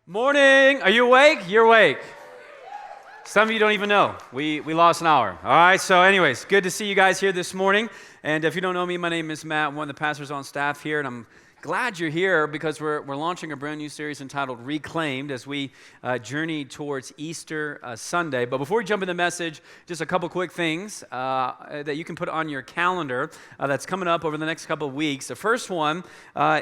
Morning. Are you awake? You're awake. Some of you don't even know. We lost an hour. All right. So anyways, good to see you guys here this morning. And if you don't know me, my name is Matt. I'm one of the pastors on staff here, and I'm glad you're here because we're launching a brand new series entitled Reclaimed as we journey towards Easter Sunday. But before we jump into the message, just a couple quick things that you can put on your calendar that's coming up over the next couple of weeks. The first one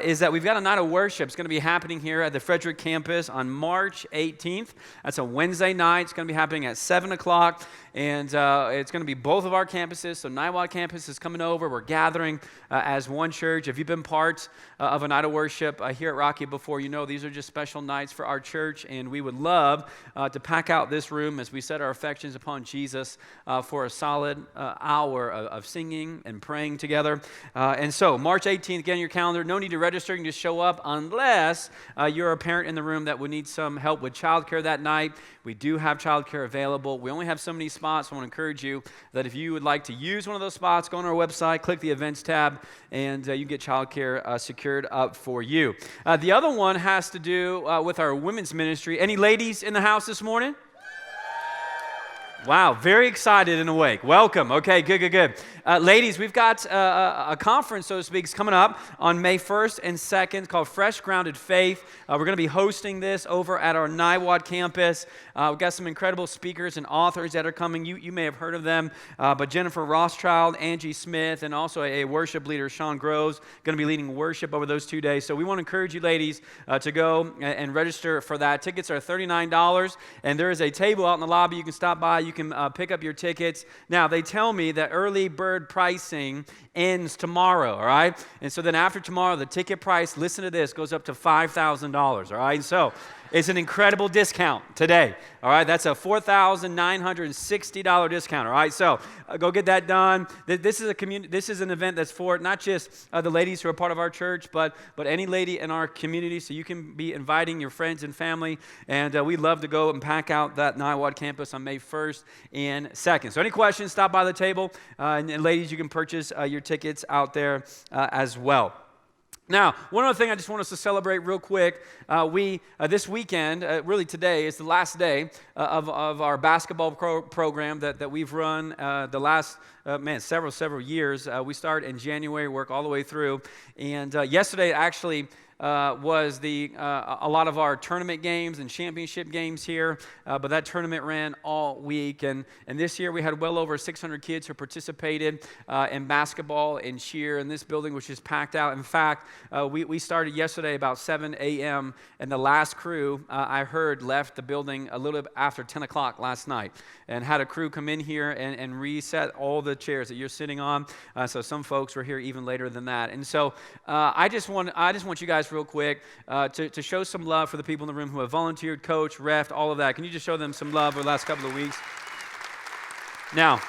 is that we've got a night of worship. It's going to be happening here at the Frederick campus on March 18th. That's a Wednesday night. It's going to be happening at 7 o'clock. And it's going to be both of our campuses. So Nightwalk campus is coming over. We're gathering as one church. If you've been part of a night of worship here at Rocky before, you know these are just special nights for our church. And we would love to pack out this room as we set our affections upon Jesus for a solid hour of singing and praying together. And so March 18th, get on your calendar. No need to register. You can just show up unless you're a parent in the room that would need some help with childcare that night. We do have childcare available. We only have so many spots. So I want to encourage you that if you would like to use one of those spots, go on our website, click the events tab, and you get childcare secured up for you. The other one has to do with our women's ministry. Any ladies in the house this morning? Wow, very excited and awake. Welcome. Okay, good. Ladies, we've got a conference, so to speak, coming up on May 1st and 2nd called Fresh Grounded Faith. We're going to be hosting this over at our Niwot campus. We've got some incredible speakers and authors that are coming. You may have heard of them, but Jennifer Rothschild, Angie Smith, and also a worship leader, Sean Groves, going to be leading worship over those 2 days. So we want to encourage you ladies to go and register for that. Tickets are $39, and there is a table out in the lobby. You can stop by. You can pick up your tickets. Now, they tell me that early bird pricing ends tomorrow, all right? And so then after tomorrow, the ticket price, listen to this, goes up to $5,000, all right? So it's an incredible discount today, all right? That's a $4,960 discount, all right? So go get that done. This is an event that's for not just the ladies who are part of our church, but any lady in our community, so you can be inviting your friends and family, and we'd love to go and pack out that Niwot campus on May 1st and 2nd. So any questions, stop by the table, and ladies, you can purchase your tickets out there as well. Now, one other thing I just want us to celebrate real quick. This weekend, really today, is the last day of our basketball program that we've run the last, several years. We start in January, work all the way through. And yesterday, actually, was a lot of our tournament games and championship games here, but that tournament ran all week, and this year we had well over 600 kids who participated in basketball and cheer, and this building was just packed out. In fact, we started yesterday about 7 a.m., and the last crew I heard left the building a little bit after 10 o'clock last night, and had a crew come in here and reset all the chairs that you're sitting on, so some folks were here even later than that. And so I just want you guys real quick to show some love for the people in the room who have volunteered, coached, refed, all of that. Can you just show them some love over the last couple of weeks? Now,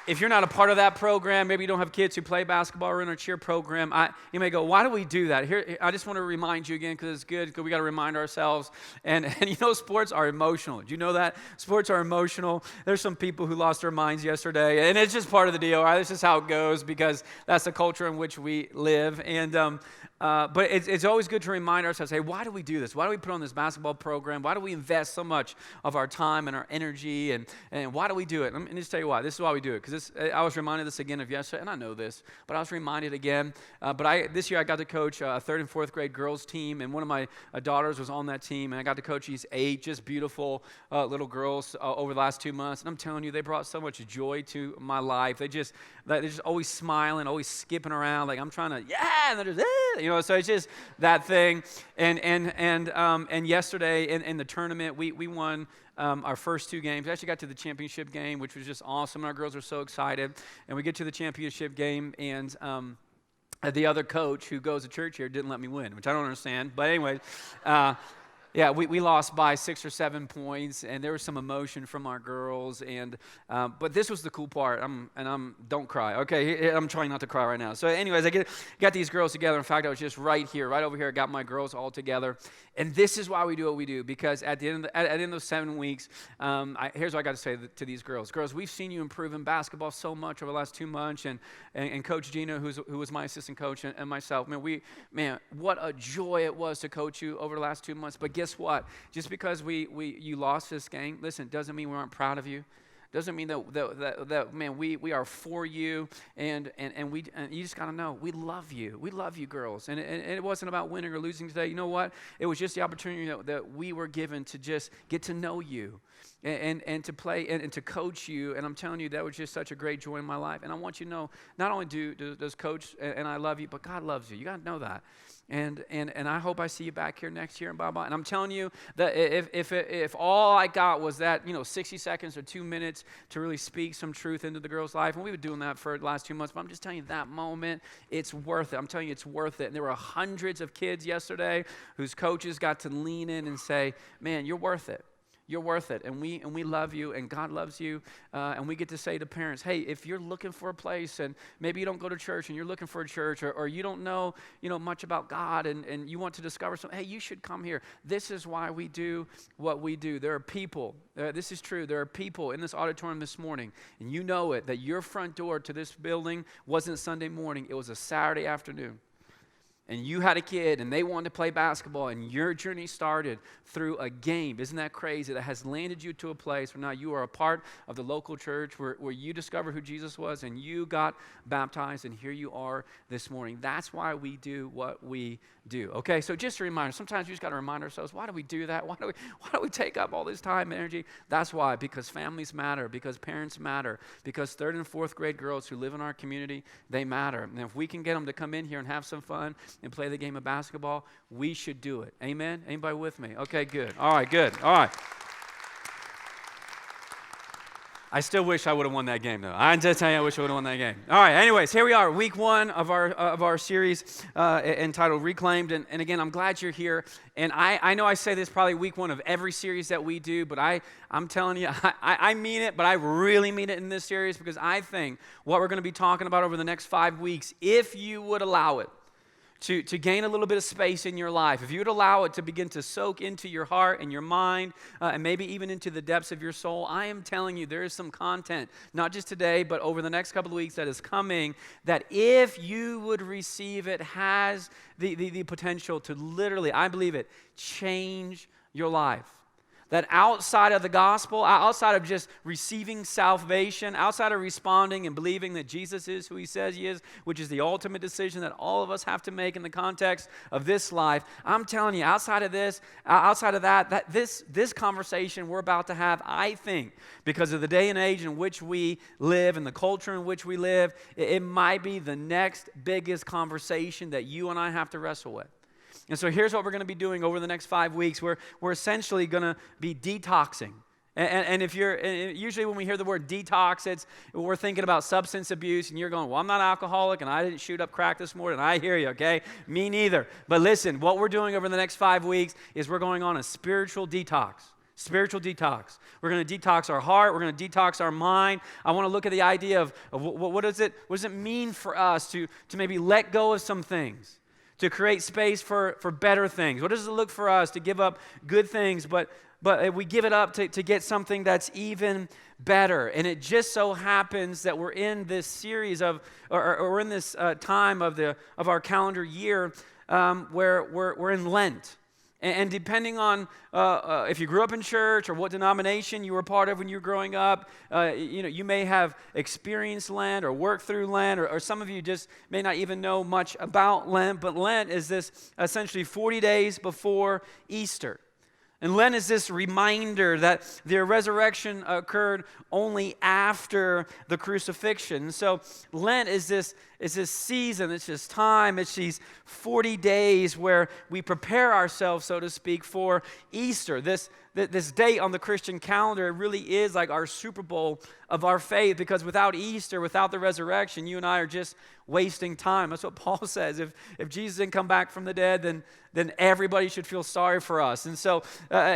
if you're not a part of that program, maybe you don't have kids who play basketball or in a cheer program, you may go, why do we do that? Here, I just want to remind you again, because it's good, because we got to remind ourselves. And you know, sports are emotional. Do you know that? Sports are emotional. There's some people who lost their minds yesterday, and it's just part of the deal, right? This is how it goes, because that's the culture in which we live. And but it's always good to remind ourselves, hey, why do we do this? Why do we put on this basketball program? Why do we invest so much of our time and our energy? And why do we do it? Let me just tell you why. This is why we do it. Because I was reminded this again of yesterday, and I know this, but I was reminded again. This year I got to coach a 3rd and 4th grade girls team, and one of my daughters was on that team, and I got to coach these 8 just beautiful little girls over the last 2 months. And I'm telling you, they brought so much joy to my life. They're just always smiling, always skipping around, like I'm trying to, and they're just, so it's just that thing. And yesterday in the tournament, we won our first 2 games. We actually got to the championship game, which was just awesome. Our girls were so excited. And we get to the championship game, and the other coach who goes to church here didn't let me win, which I don't understand. But anyway, Yeah, we lost by 6 or 7 points, and there was some emotion from our girls. And but this was the cool part. Don't cry, okay? I'm trying not to cry right now. So, anyways, I got these girls together. In fact, I was just right over here. I got my girls all together, and this is why we do what we do. Because at the end of those 7 weeks, here's what I got to say to these girls. Girls, we've seen you improve in basketball so much over the last 2 months, and Coach Gina, who was my assistant coach, and myself. Man, what a joy it was to coach you over the last 2 months. But guess what? Just because you lost this game, listen, doesn't mean we aren't proud of you. Doesn't mean that man, we are for you, and you just got to know we love you. We love you, girls. And it wasn't about winning or losing today. You know what? It was just the opportunity that we were given to just get to know you, and to play and to coach you. And I'm telling you, that was just such a great joy in my life. And I want you to know, not only does Coach and I love you, but God loves you. You got to know that. And I hope I see you back here next year and blah blah. And I'm telling you that if all I got was that 60 seconds or 2 minutes to really speak some truth into the girls' life, and we were doing that for the last 2 months. But I'm just telling you, that moment, it's worth it. I'm telling you, it's worth it. And there were hundreds of kids yesterday whose coaches got to lean in and say, "Man, you're worth it. You're worth it," and we love you, and God loves you, and we get to say to parents, hey, if you're looking for a place, and maybe you don't go to church, and you're looking for a church, or you don't know much about God, and you want to discover something, hey, you should come here. This is why we do what we do. There are people, this is true, there are people in this auditorium this morning, and you know it, that your front door to this building wasn't Sunday morning, it was a Saturday afternoon. And you had a kid, and they wanted to play basketball, and your journey started through a game. Isn't that crazy? That has landed you to a place where now you are a part of the local church where you discovered who Jesus was, and you got baptized, and here you are this morning. That's why we do what we do. Okay, so just a reminder. Sometimes we just got to remind ourselves, why do we do that? Why do we take up all this time and energy? That's why, because families matter, because parents matter, because 3rd and 4th grade girls who live in our community, they matter. And if we can get them to come in here and have some fun and play the game of basketball, we should do it. Amen? Anybody with me? Okay, good. All right, good. All right. I still wish I would have won that game, though. I'm just telling you, I wish I would have won that game. All right, anyways, here we are, week 1 of our series entitled Reclaimed. And again, I'm glad you're here. And I know I say this probably week 1 of every series that we do, but I'm telling you, I mean it, but I really mean it in this series, because I think what we're going to be talking about over the next 5 weeks, if you would allow it, to gain a little bit of space in your life, if you would allow it to begin to soak into your heart and your mind, and maybe even into the depths of your soul, I am telling you, there is some content, not just today, but over the next couple of weeks that is coming, that if you would receive it, has the potential to literally, I believe it, change your life. That outside of the gospel, outside of just receiving salvation, outside of responding and believing that Jesus is who he says he is, which is the ultimate decision that all of us have to make in the context of this life, I'm telling you, outside of that, this conversation we're about to have, I think, because of the day and age in which we live and the culture in which we live, it might be the next biggest conversation that you and I have to wrestle with. And so here's what we're going to be doing over the next 5 weeks. We're essentially going to be detoxing. And if you're, usually when we hear the word detox, we're thinking about substance abuse, and you're going, well, I'm not alcoholic, and I didn't shoot up crack this morning. I hear you, okay? Me neither. But listen, what we're doing over the next 5 weeks is we're going on a spiritual detox. Spiritual detox. We're going to detox our heart. We're going to detox our mind. I want to look at the idea of what does it mean for us to maybe let go of some things, to create space for better things. What does it look for us to give up good things, but we give it up to get something that's even better? And it just so happens that we're in this series or we're in this time of our calendar year where we're in Lent. And depending on if you grew up in church or what denomination you were part of when you were growing up, you may have experienced Lent or worked through Lent, or some of you just may not even know much about Lent. But Lent is this essentially 40 days before Easter. And Lent is this reminder that the resurrection occurred only after the crucifixion. So Lent is this season, it's this time, it's these 40 days where we prepare ourselves, so to speak, for Easter. This this date on the Christian calendar, it really is like our Super Bowl of our faith, because without Easter, without the resurrection, you and I are just wasting time. That's what Paul says. If Jesus didn't come back from the dead, then everybody should feel sorry for us. And so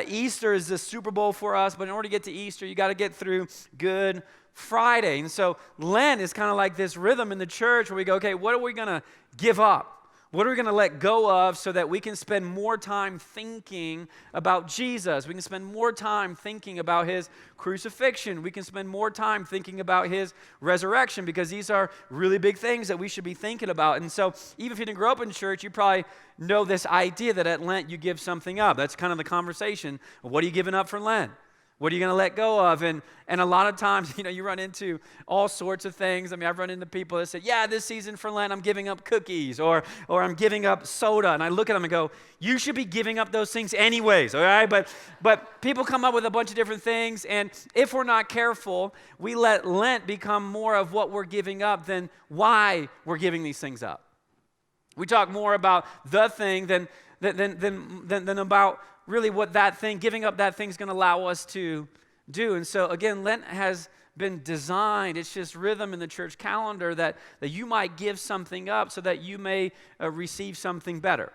Easter is the Super Bowl for us, but in order to get to Easter, you got to get through Good Friday. And so Lent is kind of like this rhythm in the church where we go, okay, what are we going to give up? What are we going to let go of so that we can spend more time thinking about Jesus? We can spend more time thinking about his crucifixion. We can spend more time thinking about his resurrection, because these are really big things that we should be thinking about. And so even if you didn't grow up in church, you probably know this idea that at Lent you give something up. That's kind of the conversation. What are you giving up for Lent? What are you going to let go of? And a lot of times, you run into all sorts of things. I mean, I've run into people that say, yeah, this season for Lent, I'm giving up cookies or I'm giving up soda. And I look at them and go, you should be giving up those things anyways, all right? But people come up with a bunch of different things. And if we're not careful, we let Lent become more of what we're giving up than why we're giving these things up. We talk more about the thing than about really what that thing, giving up that thing is going to allow us to do. And so again, Lent has been designed, it's just rhythm in the church calendar that you might give something up so that you may receive something better.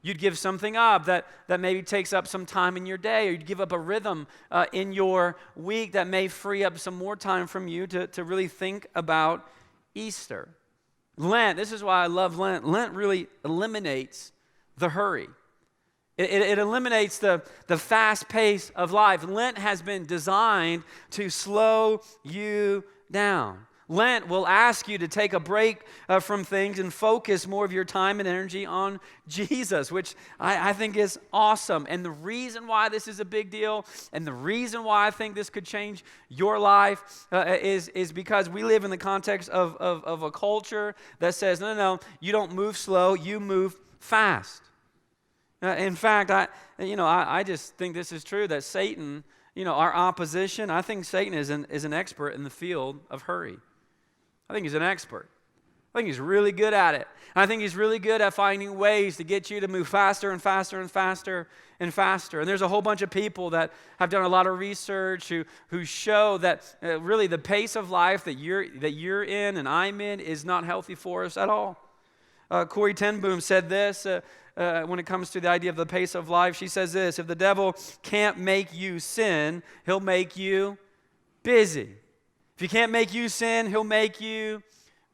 You'd give something up that maybe takes up some time in your day, or you'd give up a rhythm in your week that may free up some more time from you to really think about Easter. Lent, this is why I love Lent. Lent really eliminates the hurry. It eliminates the fast pace of life. Lent has been designed to slow you down. Lent will ask you to take a break from things and focus more of your time and energy on Jesus, which I think is awesome. And the reason why this is a big deal, and the reason why I think this could change your life is because we live in the context of a culture that says, no, you don't move slow, you move fast. In fact, I just think this is true, that Satan, our opposition, I think Satan is an expert in the field of hurry. I think he's an expert. I think he's really good at it. And I think he's really good at finding ways to get you to move faster and faster and faster and faster. And there's a whole bunch of people that have done a lot of research who show that really the pace of life that you're in and I'm in is not healthy for us at all. Corrie ten Boom said this when it comes to the idea of the pace of life. She says this: if the devil can't make you sin, he'll make you busy. If he can't make you sin, he'll make you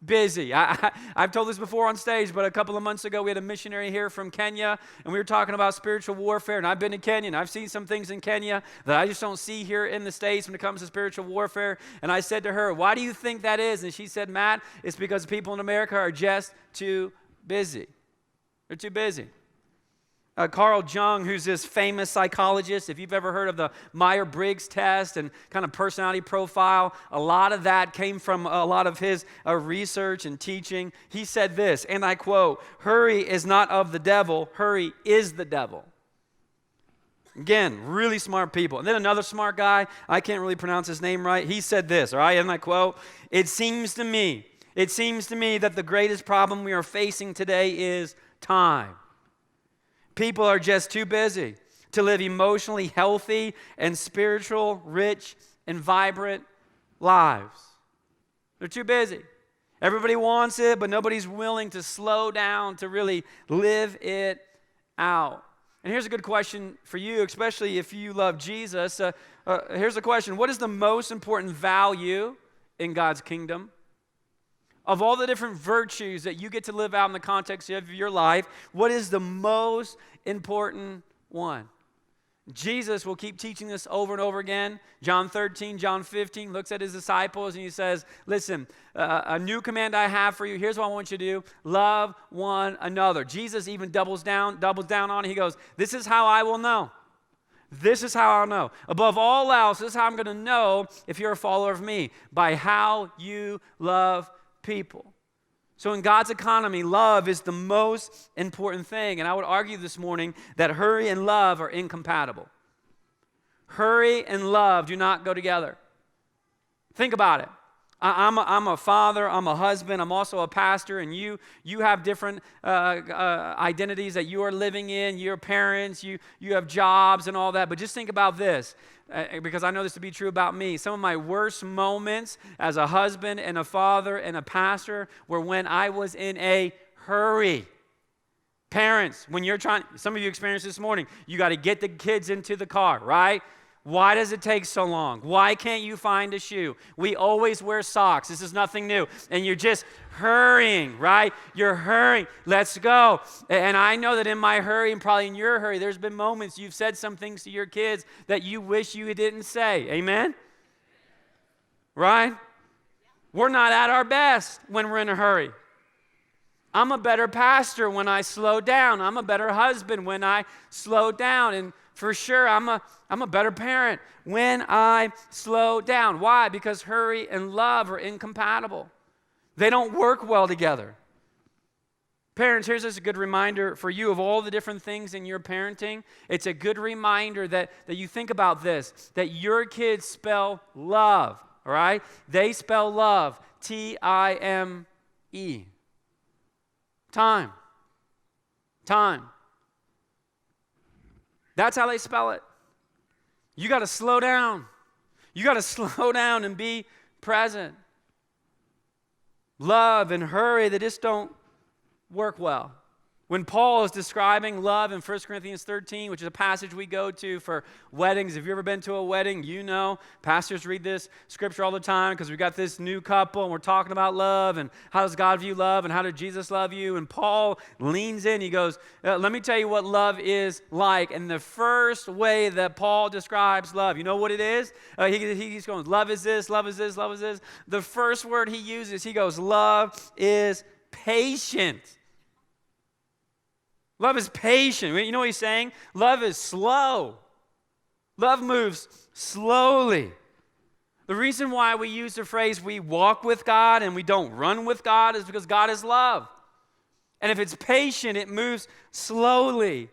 busy. I've told this before on stage, but a couple of months ago we had a missionary here from Kenya, and we were talking about spiritual warfare, and I've been to Kenya, and I've seen some things in Kenya that I just don't see here in the States when it comes to spiritual warfare. And I said to her, why do you think that is? And she said, Matt, it's because people in America are just too busy. They're too busy. Carl Jung, who's this famous psychologist, if you've ever heard of the Myers-Briggs test and kind of personality profile, a lot of that came from a lot of his research and teaching. He said this, and I quote, "Hurry is not of the devil, hurry is the devil." Again, really smart people. And then another smart guy, I can't really pronounce his name right, he said this, all right, and I quote, it seems to me that the greatest problem we are facing today is time. People are just too busy to live emotionally healthy and spiritual, rich, and vibrant lives. They're too busy. Everybody wants it, but nobody's willing to slow down to really live it out. And here's a good question for you, especially if you love Jesus. Here's the question: what is the most important value in God's kingdom? Of all the different virtues that you get to live out in the context of your life, what is the most important one? Jesus will keep teaching this over and over again. John 13, John 15, looks at his disciples and he says, listen, a new command I have for you. Here's what I want you to do. Love one another. Jesus even doubles down on it. He goes, this is how I will know. This is how I'll know. Above all else, this is how I'm going to know if you're a follower of me. By how you love people. So in God's economy, love is the most important thing. And I would argue this morning that hurry and love are incompatible. Hurry and love do not go together. Think about it. I'm a father, I'm a husband, I'm also a pastor, and you have different identities that you are living in. You're parents, you have jobs and all that. But just think about this, because I know this to be true about me. Some of my worst moments as a husband and a father and a pastor were when I was in a hurry. Parents, when you're trying, some of you experienced this morning, you got to get the kids into the car, right? Why does it take so long? Why can't you find a shoe? We always wear socks. This is nothing new. And you're just hurrying, right? You're hurrying. Let's go. And I know that in my hurry and probably in your hurry, there's been moments you've said some things to your kids that you wish you didn't say. Amen? Right? We're not at our best when we're in a hurry. I'm a better pastor when I slow down. I'm a better husband when I slow down. And for sure, I'm a better parent when I slow down. Why? Because hurry and love are incompatible. They don't work well together. Parents, here's just a good reminder for you of all the different things in your parenting. It's a good reminder that you think about this, that your kids spell love, all right? They spell love, T-I-M-E. Time. That's how they spell it. You got to slow down. You got to slow down and be present. Love and hurry, they just don't work well. When Paul is describing love in 1 Corinthians 13, which is a passage we go to for weddings, if you've ever been to a wedding, you know, pastors read this scripture all the time because we got this new couple and we're talking about love and how does God view love and how did Jesus love you? And Paul leans in, he goes, let me tell you what love is like. And the first way that Paul describes love, you know what it is? He's going, love is this, love is this, love is this. The first word he uses, he goes, love is patient. Love is patient. You know what he's saying? Love is slow. Love moves slowly. The reason why we use the phrase we walk with God and we don't run with God is because God is love. And if it's patient, it moves slowly.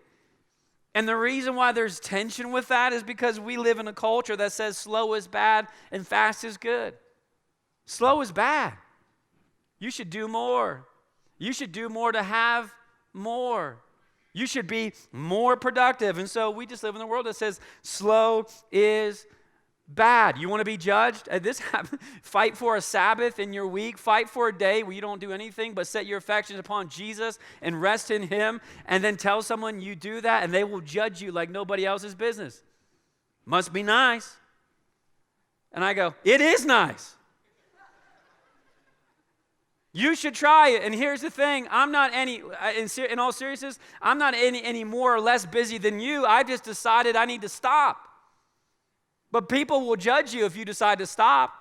And the reason why there's tension with that is because we live in a culture that says slow is bad and fast is good. Slow is bad. You should do more. You should do more to have more. You should be more productive. And so we just live in a world that says slow is bad. You want to be judged? Fight for a Sabbath in your week. Fight for a day where you don't do anything but set your affections upon Jesus and rest in Him. And then tell someone you do that and they will judge you like nobody else's business. Must be nice. And I go, it is nice. You should try it. And here's the thing. I'm not in all seriousness, I'm not any more or less busy than you. I just decided I need to stop. But people will judge you if you decide to stop.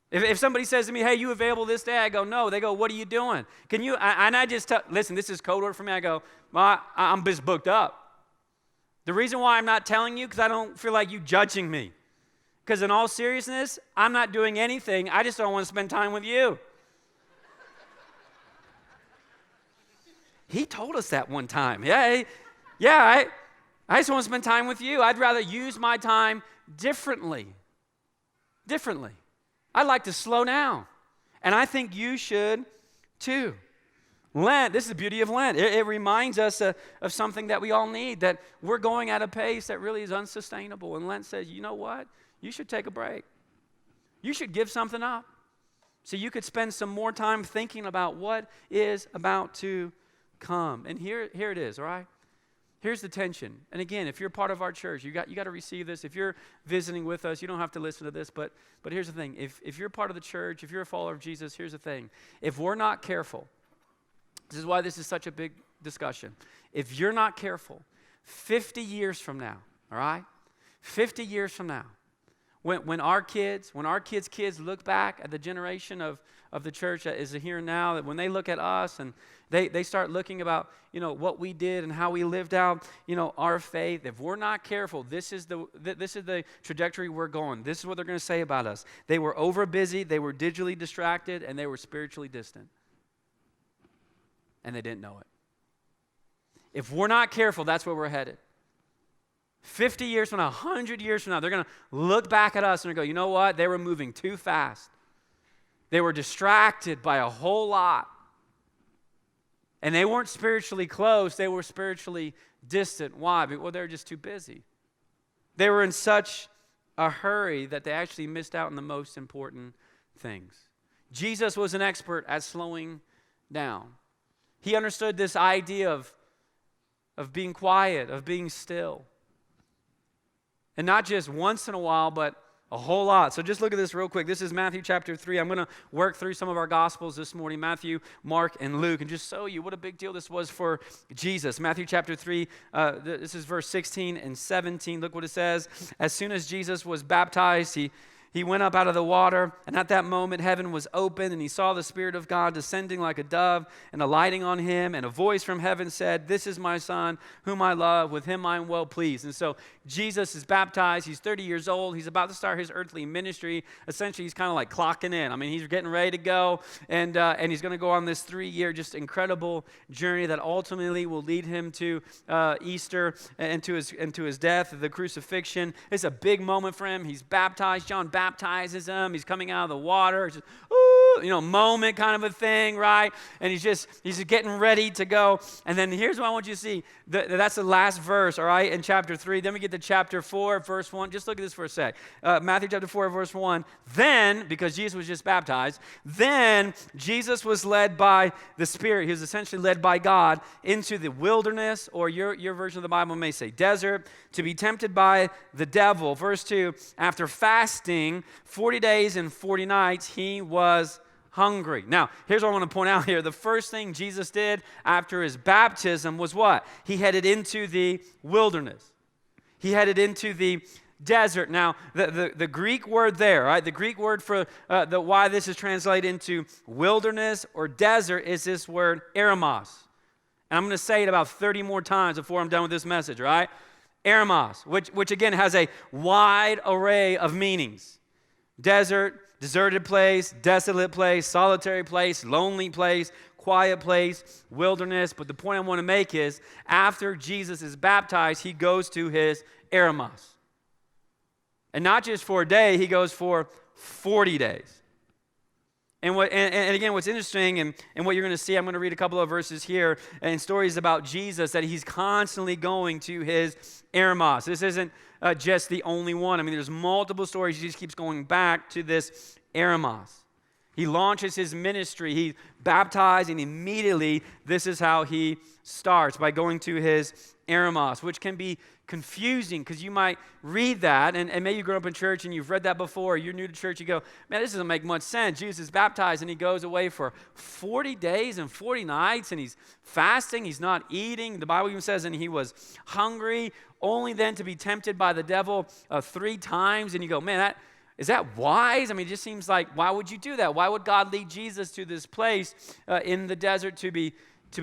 If somebody says to me, hey, you available this day? I go, no. They go, what are you doing? Can you, and I just tell, listen, this is code word for me. I go, well, I'm just booked up. The reason why I'm not telling you, because I don't feel like you judging me. Because in all seriousness, I'm not doing anything. I just don't want to spend time with you. He told us that one time. I just want to spend time with you. I'd rather use my time differently. I'd like to slow down. And I think you should too. Lent, this is the beauty of Lent. It reminds us of something that we all need, that we're going at a pace that really is unsustainable. And Lent says, you know what? You should take a break. You should give something up so you could spend some more time thinking about what is about to come. And here it is, all right? Here's the tension. And again, if you're part of our church, you got to receive this. If you're visiting with us, you don't have to listen to this, but here's the thing. If you're part of the church, if you're a follower of Jesus, here's the thing. If we're not careful, this is why this is such a big discussion. If you're not careful, 50 years from now, all right? 50 years from now, when our kids' kids look back at the generation of the church that is here now, that when they look at us and they start looking about, what we did and how we lived out, our faith. If we're not careful, this is the trajectory we're going. This is what they're going to say about us. They were over busy, they were digitally distracted, and they were spiritually distant. And they didn't know it. If we're not careful, that's where we're headed. 50 years from now, 100 years from now, they're going to look back at us and go, you know what? They were moving too fast. They were distracted by a whole lot. And they weren't spiritually close, they were spiritually distant. Why? Well, they were just too busy. They were in such a hurry that they actually missed out on the most important things. Jesus was an expert at slowing down. He understood this idea of being quiet, of being still. And not just once in a while, but a whole lot. So just look at this real quick. This is Matthew chapter 3. I'm going to work through some of our Gospels this morning, Matthew, Mark, and Luke, and just show you what a big deal this was for Jesus. Matthew chapter 3, this is verse 16 and 17. Look what it says. As soon as Jesus was baptized, he went up out of the water, and at that moment heaven was open, and he saw the Spirit of God descending like a dove and alighting on him, and a voice from heaven said, "This is my Son, whom I love. With him I am well pleased." And so Jesus is baptized. He's 30 years old. He's about to start his earthly ministry. Essentially, he's kind of like clocking in. I mean, he's getting ready to go, and he's going to go on this 3-year just incredible journey that ultimately will lead him to Easter and to his death, the crucifixion. It's a big moment for him. He's baptized. John baptizes him. He's coming out of the water. It's just, moment kind of a thing, right? And he's getting ready to go. And then here's what I want you to see. That's the last verse, all right, in chapter 3. Then we get to chapter 4, verse 1. Just look at this for a sec. Matthew chapter 4, verse 1. Then, because Jesus was just baptized, then Jesus was led by the Spirit. He was essentially led by God into the wilderness, or your version of the Bible may say desert, to be tempted by the devil. Verse 2, after fasting 40 days and 40 nights, he was hungry. Now, here's what I want to point out here. The first thing Jesus did after his baptism was what? He headed into the wilderness. He headed into the desert. Now, the Greek word there, right? The Greek word for why this is translated into wilderness or desert is this word eremos. And I'm going to say it about 30 more times before I'm done with this message, right? Eremos, which again has a wide array of meanings. Desert, deserted place, desolate place, solitary place, lonely place, quiet place, wilderness. But the point I want to make is after Jesus is baptized, he goes to his eremos. And not just for a day, he goes for 40 days. And again, what's interesting and what you're going to see, I'm going to read a couple of verses here and stories about Jesus that he's constantly going to his eremos. This isn't just the only one. I mean, there's multiple stories. Jesus keeps going back to this eremos. He launches his ministry. He's baptized, and immediately this is how he starts, by going to his eremos, which can be confusing because you might read that, and maybe you grew up in church and you've read that before, or you're new to church, you go, man, this doesn't make much sense. Jesus is baptized and he goes away for 40 days and 40 nights, and he's fasting, he's not eating. The Bible even says, and he was hungry, only then to be tempted by the devil 3 times, and you go, man, is that wise? I mean, it just seems like, why would you do that? Why would God lead Jesus to this place in the desert to be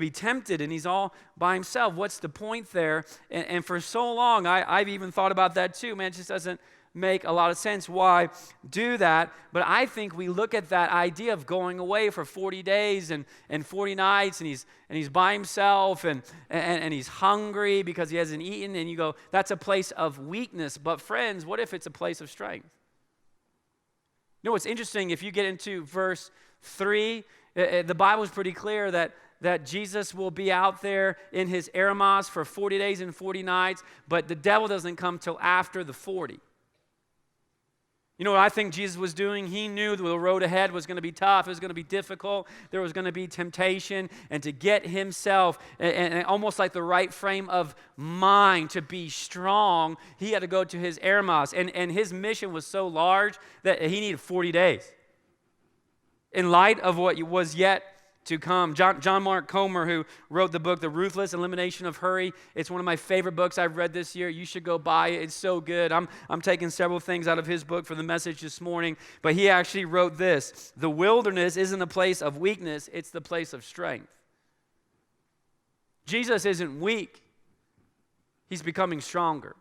tempted, and he's all by himself? What's the point there? And for so long, I've even thought about that too. Man, it just doesn't make a lot of sense. Why do that? But I think we look at that idea of going away for 40 days and 40 nights, and he's by himself, and he's hungry because he hasn't eaten, and you go, that's a place of weakness. But friends, what if it's a place of strength? You know what's interesting? If you get into verse 3, the Bible is pretty clear that Jesus will be out there in his eremos for 40 days and 40 nights, but the devil doesn't come till after the 40. You know what I think Jesus was doing? He knew the road ahead was going to be tough. It was going to be difficult. There was going to be temptation. And to get himself, and almost like the right frame of mind to be strong, he had to go to his eremos. And his mission was so large that he needed 40 days. In light of what was yet to come. John Mark Comer, who wrote the book, The Ruthless Elimination of Hurry. It's one of my favorite books I've read this year. You should go buy it. It's so good. I'm taking several things out of his book for the message this morning. But he actually wrote this: the wilderness isn't a place of weakness, it's the place of strength. Jesus isn't weak. He's becoming stronger.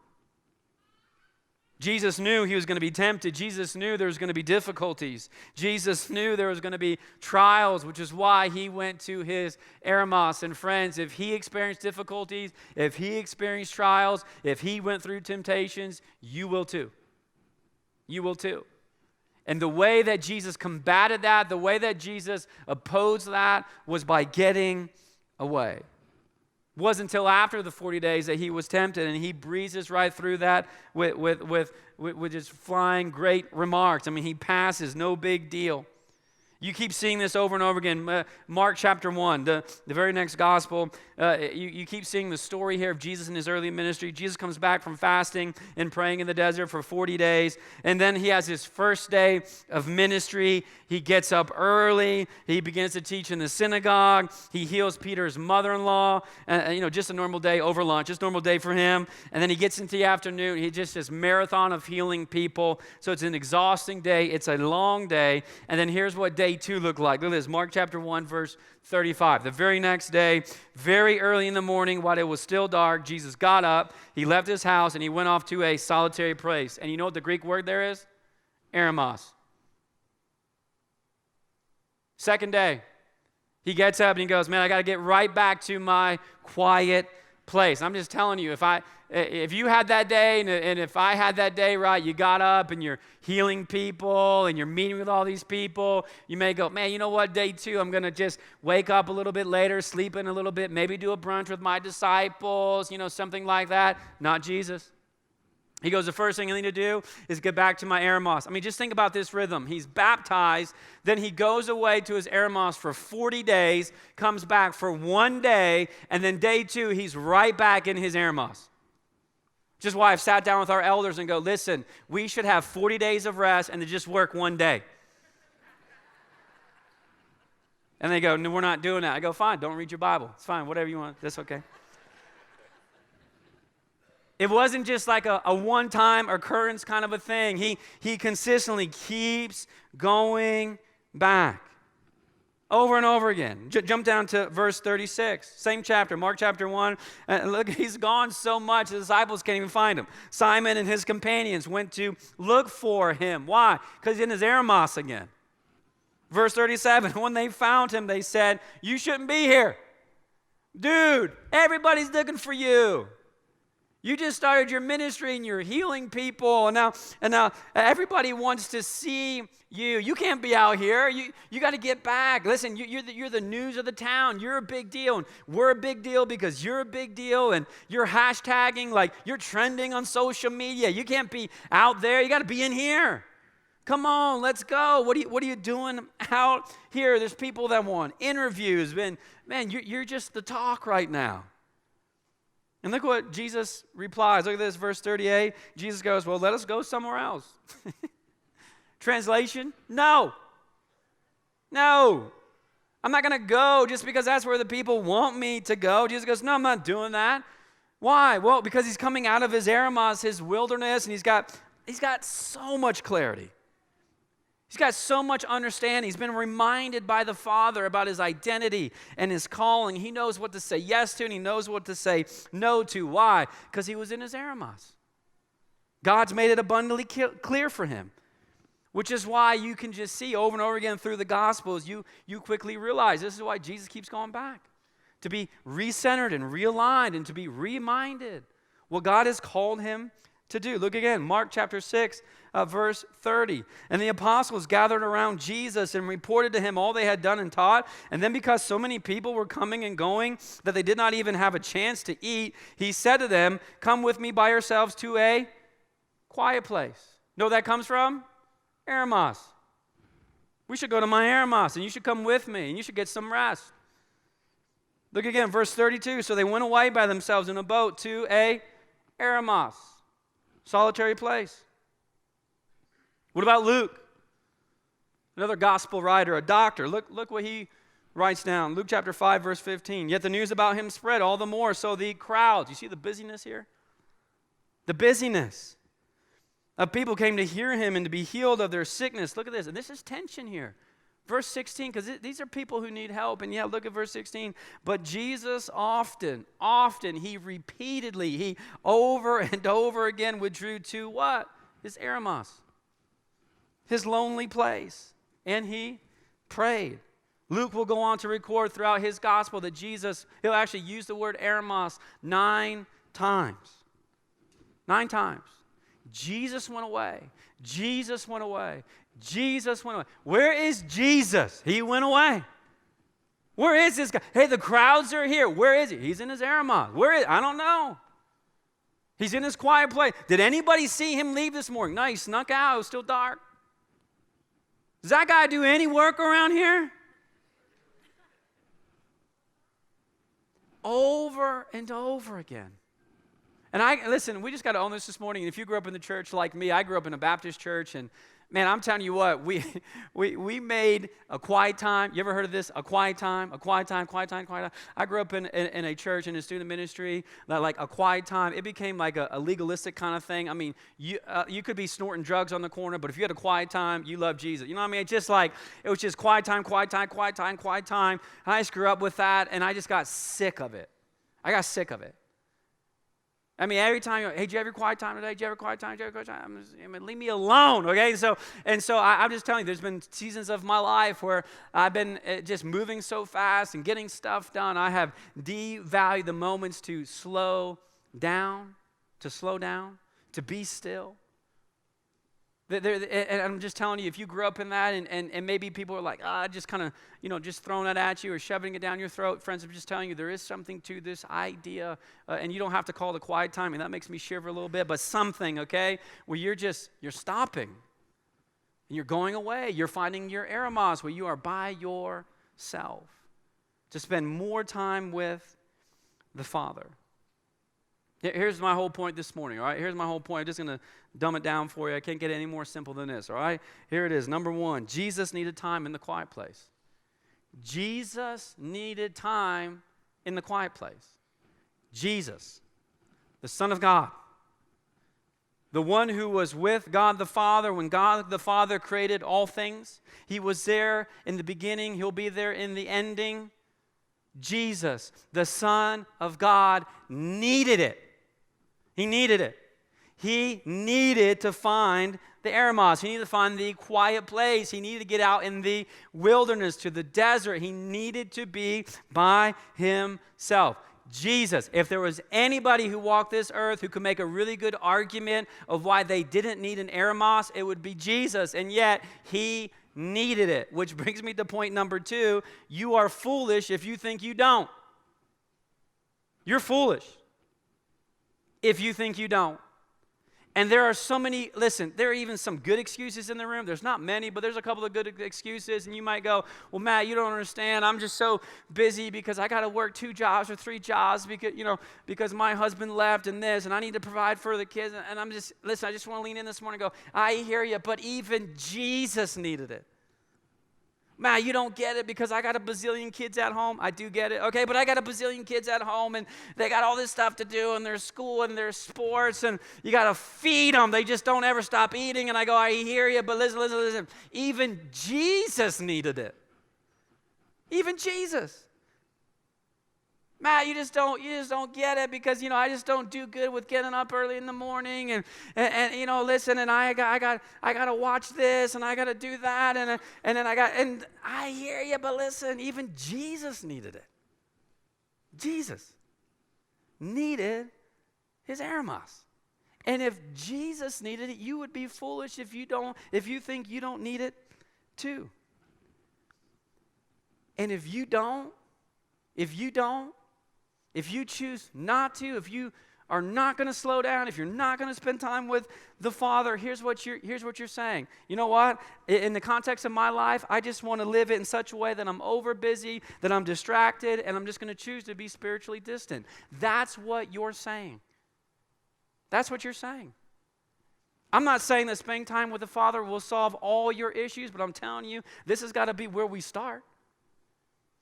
Jesus knew he was going to be tempted. Jesus knew there was going to be difficulties. Jesus knew there was going to be trials, which is why he went to his eremos. And friends, if he experienced difficulties, if he experienced trials, if he went through temptations, you will too. You will too. And the way that Jesus combated that, the way that Jesus opposed that was by getting away. It wasn't until after the 40 days that he was tempted, and he breezes right through that with just flying great remarks. I mean, he passes, no big deal. You keep seeing this over and over again. Mark chapter 1, the very next gospel, you keep seeing the story here of Jesus in his early ministry. Jesus comes back from fasting and praying in the desert for 40 days. And then he has his first day of ministry. He gets up early. He begins to teach in the synagogue. He heals Peter's mother-in-law. Just a normal day over lunch, just a normal day for him. And then he gets into the afternoon. He just this marathon of healing people. So it's an exhausting day. It's a long day. And then here's what day 2 looked like. Look at this, Mark chapter 1, verse 35. The very next day, very early in the morning, while it was still dark, Jesus got up, he left his house, and he went off to a solitary place. And you know what the Greek word there is? Eremos. Second day, he gets up and he goes, man, I got to get right back to my quiet place. I'm just telling you, if you had that day and if I had that day, right, you got up and you're healing people and you're meeting with all these people, you may go, man, you know what, day 2, I'm going to just wake up a little bit later, sleep in a little bit, maybe do a brunch with my disciples, something like that. Not Jesus. He goes, the first thing I need to do is get back to my eremos. I mean, just think about this rhythm. He's baptized, then he goes away to his eremos for 40 days, comes back for 1 day, and then day 2, he's right back in his eremos. Which is why I've sat down with our elders and go, listen, we should have 40 days of rest and then just work 1 day. And they go, no, we're not doing that. I go, fine, don't read your Bible. It's fine, whatever you want, that's okay. It wasn't just like a one-time occurrence kind of a thing. He consistently keeps going back over and over again. Jump down to verse 36, same chapter, Mark chapter 1. Look, he's gone so much, the disciples can't even find him. Simon and his companions went to look for him. Why? Because he's in his eremos again. Verse 37, when they found him, they said, you shouldn't be here. Dude, everybody's looking for you. You just started your ministry and you're healing people, and now everybody wants to see you. You can't be out here. You got to get back. Listen, you're the news of the town. You're a big deal, and we're a big deal because you're a big deal, and you're hashtagging like you're trending on social media. You can't be out there. You got to be in here. Come on, let's go. What are you doing out here? There's people that want interviews. Man, you're just the talk right now. And look what Jesus replies. Look at this, verse 38. Jesus goes, well, let us go somewhere else. Translation, no. I'm not going to go just because that's where the people want me to go. Jesus goes, no, I'm not doing that. Why? Well, because he's coming out of his eremos, his wilderness, and he's got so much clarity. He's got so much understanding. He's been reminded by the Father about his identity and his calling. He knows what to say yes to, and he knows what to say no to. Why? Because he was in his eremos. God's made it abundantly clear for him, which is why you can just see over and over again through the Gospels, you quickly realize this is why Jesus keeps going back, to be recentered and realigned and to be reminded what God has called him to do. Look again, Mark chapter 6, verse 30. And the apostles gathered around Jesus and reported to him all they had done and taught. And then because so many people were coming and going that they did not even have a chance to eat, he said to them, come with me by yourselves to a quiet place. Know where that comes from? Eremos. We should go to my eremos, and you should come with me, and you should get some rest. Look again, verse 32. So they went away by themselves in a boat to a eremos. Solitary place. What about Luke? Another gospel writer, a doctor. Look what he writes down. Luke chapter 5, verse 15. Yet the news about him spread all the more, so the crowds, you see the busyness here? The busyness of people came to hear him and to be healed of their sickness. Look at this, and this is tension here. Verse 16, because these are people who need help. And yeah, look at verse 16. But Jesus often, he repeatedly, he over and over again withdrew to what? His eremos, his lonely place. And he prayed. Luke will go on to record throughout his gospel that Jesus, he'll actually use the word eremos 9 times. 9 times. Jesus went away. Jesus went away. Jesus went away. Where is Jesus? He went away. Where is this guy? Hey, the crowds are here. Where is he? He's in his eremos. I don't know. He's in his quiet place. Did anybody see him leave this morning? No, he snuck out. It was still dark. Does that guy do any work around here? Over and over again. And listen, we just got to own this morning. And if you grew up in the church like me, I grew up in a Baptist church, and man, I'm telling you what, we made a quiet time. You ever heard of this? A quiet time, a quiet time, quiet time, quiet time. I grew up in a church, in a student ministry, that like a quiet time. It became like a legalistic kind of thing. I mean, you could be snorting drugs on the corner, but if you had a quiet time, you love Jesus. You know what I mean? It's just like, it was just quiet time, quiet time, quiet time, quiet time. I just grew up with that, and I just got sick of it. I got sick of it. I mean, every time, hey, did you have your quiet time today? Did you have a quiet time? Did you have a quiet time? Leave me alone, okay? So I'm just telling you, there's been seasons of my life where I've been just moving so fast and getting stuff done. I have devalued the moments to slow down, to be still. And I'm just telling you, if you grew up in that and maybe people are like, just kind of, just throwing it at you or shoving it down your throat. Friends, I'm just telling you, there is something to this idea, and you don't have to call it a quiet time, and that makes me shiver a little bit, but something, okay, where you're stopping, and you're going away. You're finding your eremos, where you are by yourself, to spend more time with the Father. Here's my whole point this morning, all right? Here's my whole point. I'm just going to dumb it down for you. I can't get any more simple than this, all right? Here it is. Number one, Jesus needed time in the quiet place. Jesus needed time in the quiet place. Jesus, the Son of God, the one who was with God the Father when God the Father created all things. He was there in the beginning. He'll be there in the ending. Jesus, the Son of God, needed it. He needed it. He needed to find the eremos. He needed to find the quiet place. He needed to get out in the wilderness, to the desert. He needed to be by himself. Jesus, if there was anybody who walked this earth who could make a really good argument of why they didn't need an eremos, it would be Jesus. And yet, he needed it. Which brings me to point number 2. You are foolish if you think you don't. You're foolish if you think you don't. And there are so many, listen, there are even some good excuses in the room. There's not many, but there's a couple of good excuses. And you might go, well, Matt, you don't understand. I'm just so busy because I got to work 2 jobs or 3 jobs because my husband left and this, and I need to provide for the kids. And I'm just, listen, I just want to lean in this morning and go, I hear you, but even Jesus needed it. Matt, you don't get it because I got a bazillion kids at home. I do get it. Okay, but I got a bazillion kids at home, and they got all this stuff to do, and there's school, and there's sports, and you got to feed them. They just don't ever stop eating. And I go, I hear you, but listen. Even Jesus needed it. Even Jesus. Matt, you just don't get it because, I just don't do good with getting up early in the morning and listen, and I got to watch this and I got to do that and I hear you, but listen, even Jesus needed it. Jesus needed his eremos. And if Jesus needed it, you would be foolish if you think you don't need it too. And if you choose not to, if you are not going to slow down, if you're not going to spend time with the Father, here's what you're saying. You know what? In the context of my life, I just want to live it in such a way that I'm over busy, that I'm distracted, and I'm just going to choose to be spiritually distant. That's what you're saying. That's what you're saying. I'm not saying that spending time with the Father will solve all your issues, but I'm telling you, this has got to be where we start.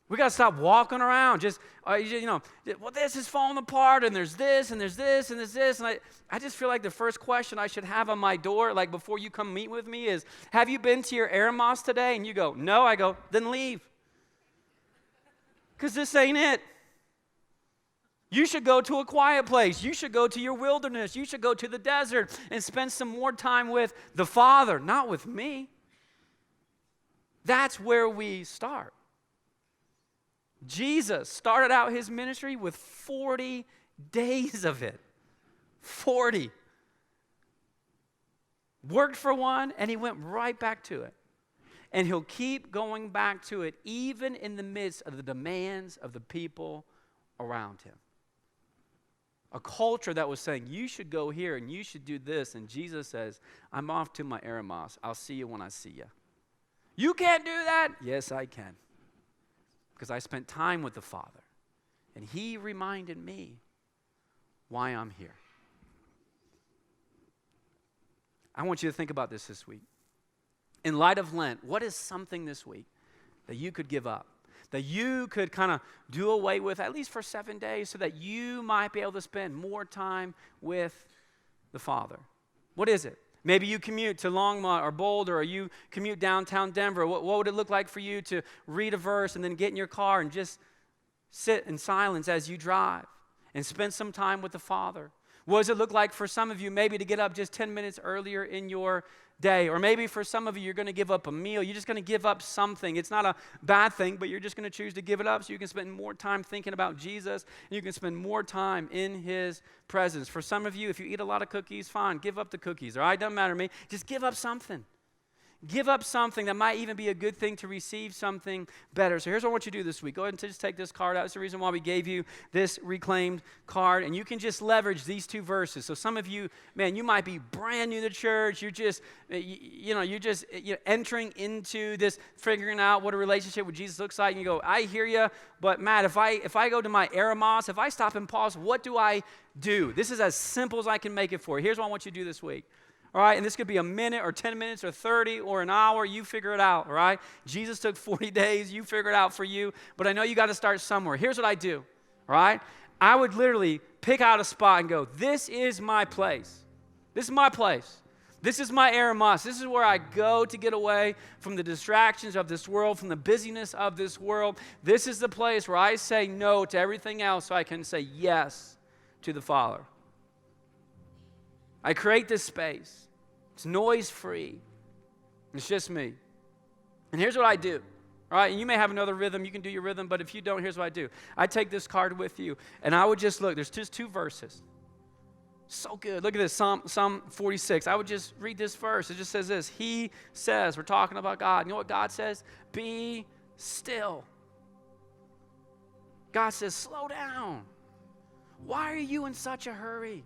We got to stop walking around just, this is falling apart, and there's this, and there's this, and there's this. And I just feel like the first question I should have on my door, like before you come meet with me, is, have you been to your eremos today? And you go, no. I go, then leave. Because this ain't it. You should go to a quiet place. You should go to your wilderness. You should go to the desert and spend some more time with the Father, not with me. That's where we start. Jesus started out his ministry with 40 days of it. 40. Worked for one, and he went right back to it. And he'll keep going back to it, even in the midst of the demands of the people around him. A culture that was saying, you should go here and you should do this. And Jesus says, I'm off to my eremos. I'll see you when I see you. You can't do that? Yes, I can. Because I spent time with the Father. And he reminded me why I'm here. I want you to think about this week. In light of Lent, what is something this week that you could give up? That you could kind of do away with, at least for 7 days, so that you might be able to spend more time with the Father? What is it? Maybe you commute to Longmont or Boulder, or you commute downtown Denver. What would it look like for you to read a verse and then get in your car and just sit in silence as you drive and spend some time with the Father? What does it look like for some of you maybe to get up just 10 minutes earlier in your day? Or maybe for some of you, you're going to give up a meal. You're just going to give up something. It's not a bad thing, but you're just going to choose to give it up so you can spend more time thinking about Jesus, and you can spend more time in his presence. For some of you, if you eat a lot of cookies, fine, give up the cookies. All right, doesn't matter to me. Just give up something. Give up something that might even be a good thing to receive something better. So here's what I want you to do this week. Go ahead and just take this card out. That's the reason why we gave you this reclaimed card. And you can just leverage these two verses. So some of you, man, you might be brand new to church. You're just, you're entering into this, figuring out what a relationship with Jesus looks like. And you go, I hear you, but Matt, if I go to my eremos, if I stop and pause, what do I do? This is as simple as I can make it for you. Here's what I want you to do this week. All right, and this could be a minute or 10 minutes or 30 or an hour. You figure it out, all right? Jesus took 40 days. You figure it out for you. But I know you got to start somewhere. Here's what I do, all right? I would literally pick out a spot and go, this is my place. This is my place. This is my eremos. This is where I go to get away from the distractions of this world, from the busyness of this world. This is the place where I say no to everything else so I can say yes to the Father. I create this space. It's noise-free. It's just me. And here's what I do. All right, and you may have another rhythm. You can do your rhythm, but if you don't, here's what I do. I take this card with you, and I would just look. There's just two verses. So good. Look at this, Psalm 46. I would just read this verse. It just says this. He says, we're talking about God. You know what God says? Be still. God says, slow down. Why are you in such a hurry?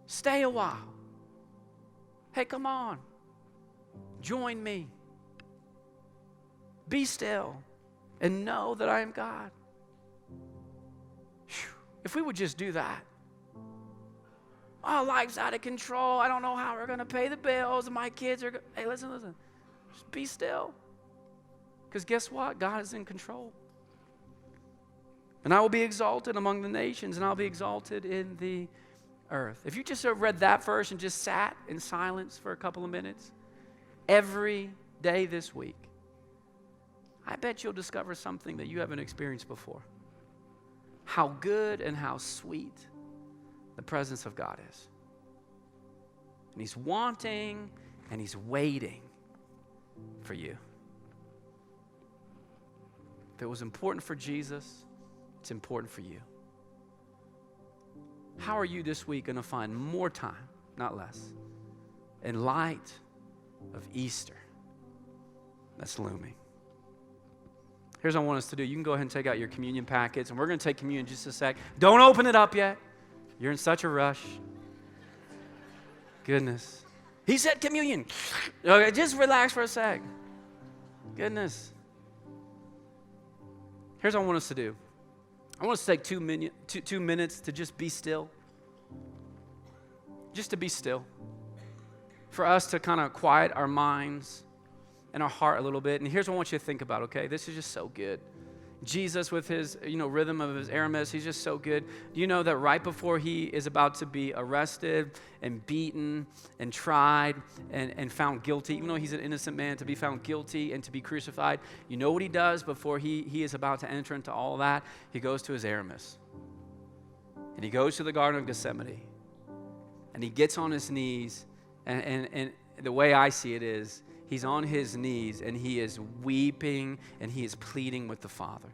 Stay a while. Hey, come on. Join me. Be still and know that I am God. Whew. If we would just do that. Oh, life's out of control. I don't know how we're going to pay the bills. My kids are... Hey, listen. Just be still. Because guess what? God is in control. And I will be exalted among the nations, and I'll be exalted in the earth. If you just read that verse and just sat in silence for a couple of minutes, every day this week, I bet you'll discover something that you haven't experienced before. How good and how sweet the presence of God is. And he's wanting and he's waiting for you. If it was important for Jesus, it's important for you. How are you this week going to find more time, not less, in light of Easter that's looming? Here's what I want us to do. You can go ahead and take out your communion packets, and we're going to take communion in just a sec. Don't open it up yet. You're in such a rush. Goodness. He said communion. Okay, just relax for a sec. Goodness. Here's what I want us to do. I want us to take 2 minutes to just be still. Just to be still. For us to kind of quiet our minds and our heart a little bit. And here's what I want you to think about, okay? This is just so good. Jesus with his, rhythm of his eremos, he's just so good. Do you know that right before he is about to be arrested and beaten and tried and found guilty, even though he's an innocent man, to be found guilty and to be crucified, you know what he does before he is about to enter into all that? He goes to his eremos. And he goes to the Garden of Gethsemane. And he gets on his knees. And the way I see it is, he's on his knees and he is weeping and he is pleading with the Father,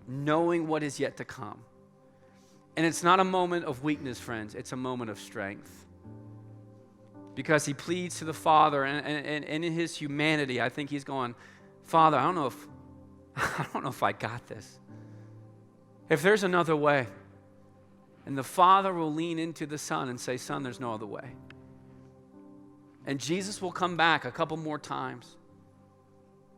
knowing what is yet to come. And it's not a moment of weakness, friends. It's a moment of strength. because he pleads to the Father, and in his humanity, I think he's going, Father, I don't know if I got this. If there's another way. And the Father will lean into the Son and say, Son, there's no other way. And Jesus will come back a couple more times.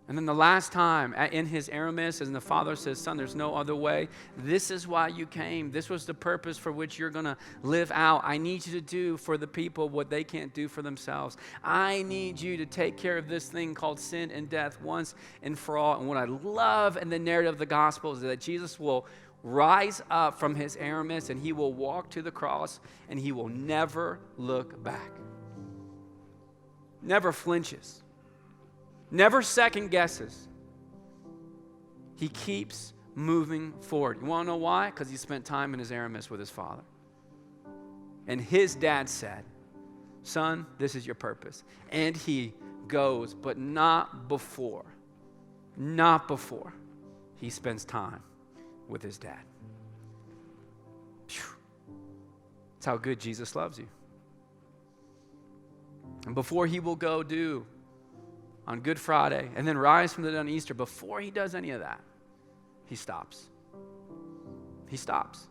And then the last time, in his Aramis, and the Father says, Son, there's no other way. This is why you came. This was the purpose for which you're going to live out. I need you to do for the people what they can't do for themselves. I need you to take care of this thing called sin and death once and for all. And what I love in the narrative of the gospel is that Jesus will rise up from his Aramis, and he will walk to the cross, and he will never look back. Never flinches. Never second guesses. He keeps moving forward. You want to know why? Because he spent time in his Aramis with his Father. And his dad said, Son, this is your purpose. And he goes, but not before he spends time with his dad. That's how good Jesus loves you. And before he will go do on Good Friday and then rise from the dead on Easter, before he does any of that, he stops. He stops.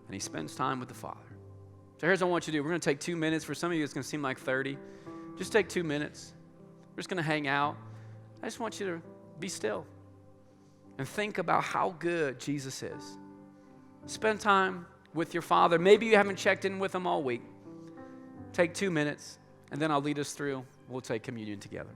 And he spends time with the Father. So here's what I want you to do. We're going to take 2 minutes. For some of you, it's going to seem like 30. Just take 2 minutes. We're just going to hang out. I just want you to be still and think about how good Jesus is. Spend time with your Father. Maybe you haven't checked in with him all week. Take 2 minutes, and then I'll lead us through. We'll take communion together.